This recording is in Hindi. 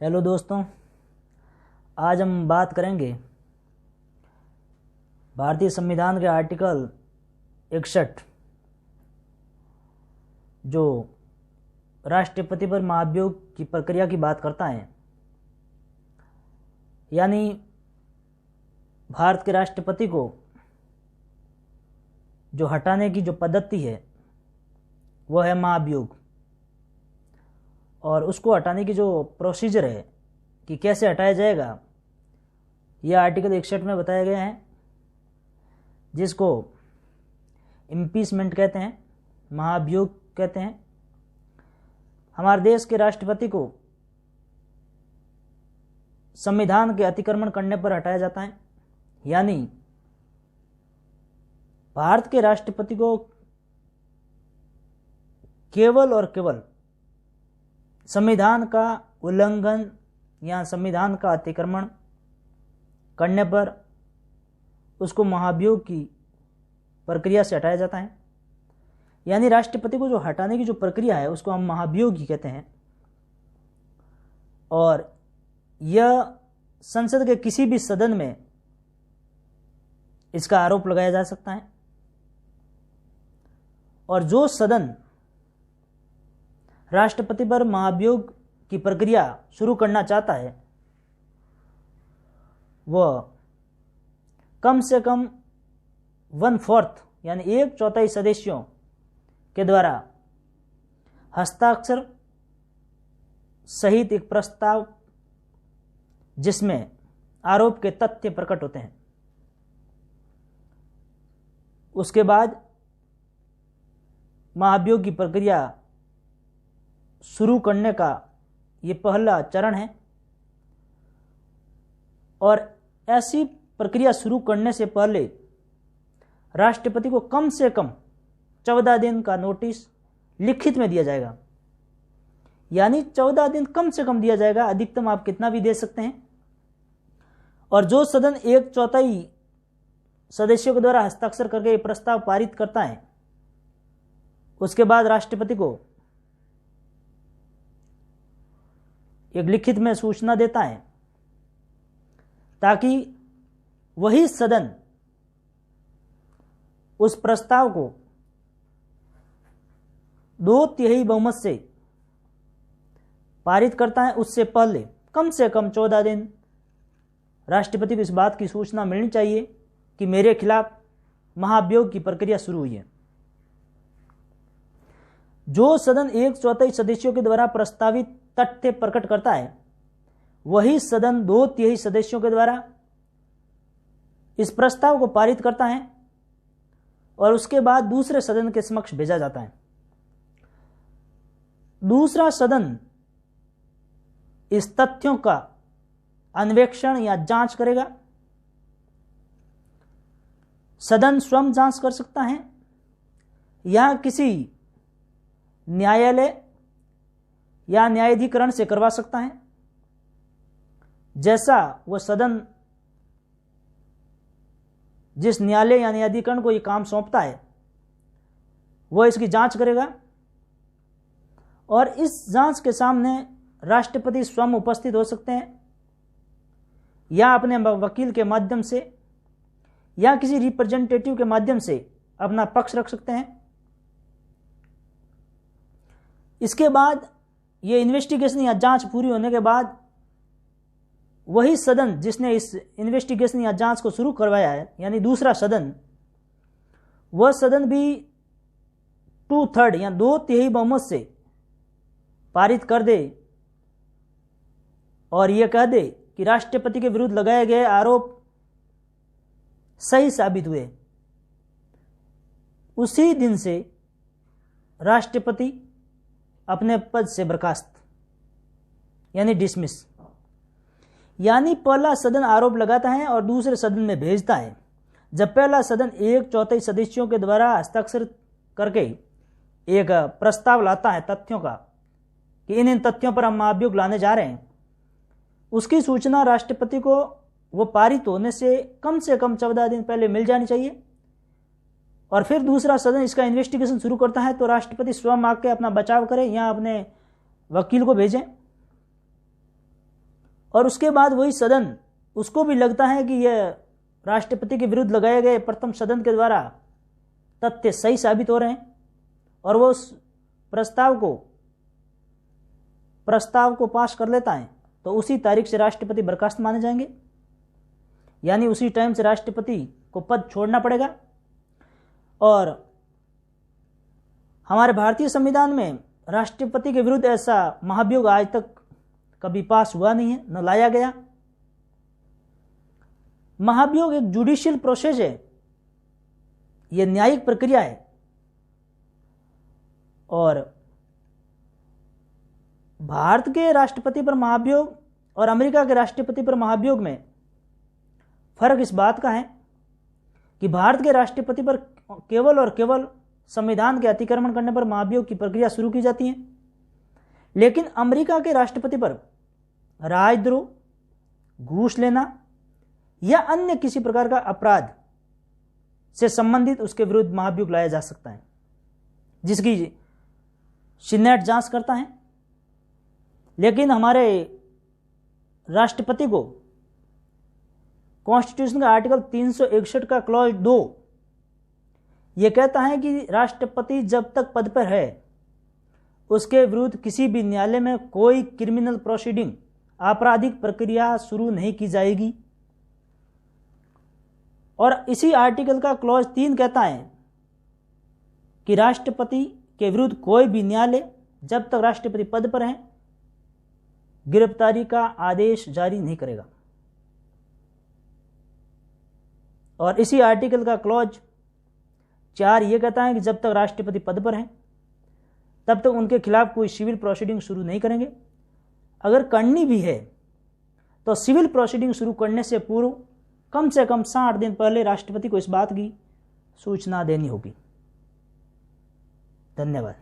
हेलो दोस्तों, आज हम बात करेंगे भारतीय संविधान के आर्टिकल 61 जो राष्ट्रपति पर महाभियोग की प्रक्रिया की बात करता है। यानी भारत के राष्ट्रपति को जो हटाने की जो पद्धति है वह है महाभियोग, और उसको हटाने की जो प्रोसीजर है कि कैसे हटाया जाएगा यह आर्टिकल 61 में बताया गया है, जिसको इम्पीचमेंट कहते हैं, महाभियोग कहते हैं। हमारे देश के राष्ट्रपति को संविधान के अतिक्रमण करने पर हटाया जाता है। यानी भारत के राष्ट्रपति को केवल और केवल संविधान का उल्लंघन या संविधान का अतिक्रमण करने पर उसको महाभियोग की प्रक्रिया से हटाया जाता है। यानी राष्ट्रपति को जो हटाने की जो प्रक्रिया है उसको हम महाभियोग ही कहते हैं, और यह संसद के किसी भी सदन में इसका आरोप लगाया जा सकता है। और जो सदन राष्ट्रपति पर महाभियोग की प्रक्रिया शुरू करना चाहता है वह कम से कम 1/4 यानी 1/4 सदस्यों के द्वारा हस्ताक्षर सहित एक प्रस्ताव जिसमें आरोप के तथ्य प्रकट होते हैं, उसके बाद महाभियोग की प्रक्रिया शुरू करने का ये पहला चरण है। और ऐसी प्रक्रिया शुरू करने से पहले राष्ट्रपति को कम से कम 14 दिन का नोटिस लिखित में दिया जाएगा। यानी 14 दिन कम से कम दिया जाएगा, अधिकतम आप कितना भी दे सकते हैं। और जो सदन 1/4 सदस्यों के द्वारा हस्ताक्षर करके ये प्रस्ताव पारित करता है, उसके बाद राष्ट्रपति को एक लिखित में सूचना देता है, ताकि वही सदन उस प्रस्ताव को 2/3 बहुमत से पारित करता है। उससे पहले कम से कम 14 दिन राष्ट्रपति को इस बात की सूचना मिलनी चाहिए कि मेरे खिलाफ महाभियोग की प्रक्रिया शुरू हुई है। जो सदन 1/4 सदस्यों के द्वारा प्रस्तावित तथ्य प्रकट करता है वही सदन 2/3 सदस्यों के द्वारा इस प्रस्ताव को पारित करता है, और उसके बाद दूसरे सदन के समक्ष भेजा जाता है। दूसरा सदन इस तथ्यों का अन्वेषण या जांच करेगा। सदन स्वयं जांच कर सकता है या किसी न्यायालय या न्यायाधिकरण से करवा सकता है, जैसा वह सदन जिस न्यायालय या न्यायाधिकरण को ये काम सौंपता है वह इसकी जांच करेगा। और इस जांच के सामने राष्ट्रपति स्वयं उपस्थित हो सकते हैं, या अपने वकील के माध्यम से या किसी रिप्रेजेंटेटिव के माध्यम से अपना पक्ष रख सकते हैं। इसके बाद ये इन्वेस्टिगेशन या जांच पूरी होने के बाद वही सदन जिसने इस इन्वेस्टिगेशन या जांच को शुरू करवाया है, यानी दूसरा सदन, वह सदन भी 2/3 या 2/3 बहुमत से पारित कर दे और यह कह दे कि राष्ट्रपति के विरुद्ध लगाए गए आरोप सही साबित हुए, उसी दिन से राष्ट्रपति अपने पद से बर्खास्त यानी डिसमिस। यानी पहला सदन आरोप लगाता है और दूसरे सदन में भेजता है। जब पहला सदन 1/4 सदस्यों के द्वारा हस्ताक्षर करके एक प्रस्ताव लाता है तथ्यों का कि इन तथ्यों पर हम महाभियोग लाने जा रहे हैं, उसकी सूचना राष्ट्रपति को वो पारित होने से कम 14 दिन पहले मिल जानी चाहिए। और फिर दूसरा सदन इसका इन्वेस्टिगेशन शुरू करता है, तो राष्ट्रपति स्वयं आके अपना बचाव करें या अपने वकील को भेजें। और उसके बाद वही सदन, उसको भी लगता है कि यह राष्ट्रपति के विरुद्ध लगाए गए प्रथम सदन के द्वारा तथ्य सही साबित हो रहे हैं, और वो उस प्रस्ताव को पास कर लेता है, तो उसी तारीख से राष्ट्रपति बर्खास्त माने जाएंगे। यानी उसी टाइम से राष्ट्रपति को पद छोड़ना पड़ेगा। और हमारे भारतीय संविधान में राष्ट्रपति के विरुद्ध ऐसा महाभियोग आज तक कभी पास हुआ नहीं है, न लाया गया। महाभियोग एक जुडिशियल प्रोसेस है, यह न्यायिक प्रक्रिया है, और भारत के राष्ट्रपति पर महाभियोग और अमेरिका के राष्ट्रपति पर महाभियोग में फर्क इस बात का है कि भारत के राष्ट्रपति पर केवल और केवल संविधान के अतिक्रमण करने पर महाभियोग की प्रक्रिया शुरू की जाती है, लेकिन अमेरिका के राष्ट्रपति पर राजद्रोह, घूस लेना या अन्य किसी प्रकार का अपराध से संबंधित उसके विरुद्ध महाभियोग लाया जा सकता है, जिसकी सीनेट जांच करता है। लेकिन हमारे राष्ट्रपति को कॉन्स्टिट्यूशन का आर्टिकल 361 का क्लॉज 2 यह कहता है कि राष्ट्रपति जब तक पद पर है उसके विरुद्ध किसी भी न्यायालय में कोई क्रिमिनल प्रोसीडिंग, आपराधिक प्रक्रिया शुरू नहीं की जाएगी। और इसी आर्टिकल का क्लॉज 3 कहता है कि राष्ट्रपति के विरुद्ध कोई भी न्यायालय जब तक राष्ट्रपति पद पर है गिरफ्तारी का आदेश जारी नहीं करेगा। और इसी आर्टिकल का क्लॉज 4 यह कहता है कि जब तक राष्ट्रपति पद पर हैं तब तक उनके खिलाफ कोई सिविल प्रोसीडिंग शुरू नहीं करेंगे। अगर करनी भी है तो सिविल प्रोसीडिंग शुरू करने से पूर्व कम से कम 60 दिन पहले राष्ट्रपति को इस बात की सूचना देनी होगी। धन्यवाद।